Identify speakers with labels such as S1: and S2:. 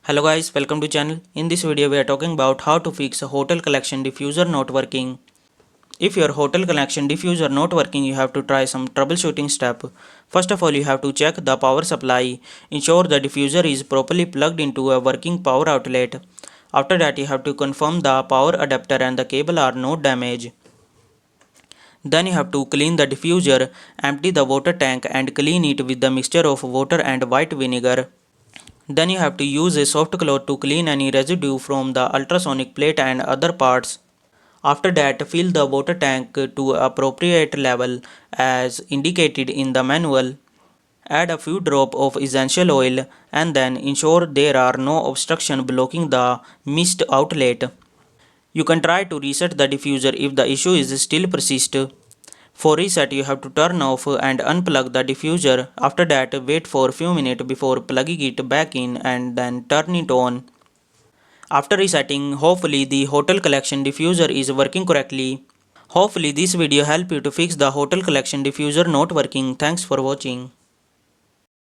S1: Hello guys, welcome to channel. In this video we are talking about how to fix a hotel collection diffuser not working. If your hotel collection diffuser not working, you have to try some troubleshooting step. First of all, you have to check the power supply. Ensure the diffuser is properly plugged into a working power outlet. After that, you have to confirm the power adapter and the cable are not damaged. Then you have to clean the diffuser, empty the water tank and clean it with the mixture of water and white vinegar. Then you have to use a soft cloth to clean any residue from the ultrasonic plate and other parts. After that, fill the water tank to appropriate level as indicated in the manual. Add a few drops of essential oil and then ensure there are no obstruction blocking the mist outlet. You can try to reset the diffuser if the issue is still persist. For reset, you have to turn off and unplug the diffuser. After that, wait for a few minutes before plugging it back in and then turn it on. After resetting, hopefully the hotel collection diffuser is working correctly. Hopefully this video helped you to fix the hotel collection diffuser not working. Thanks for watching.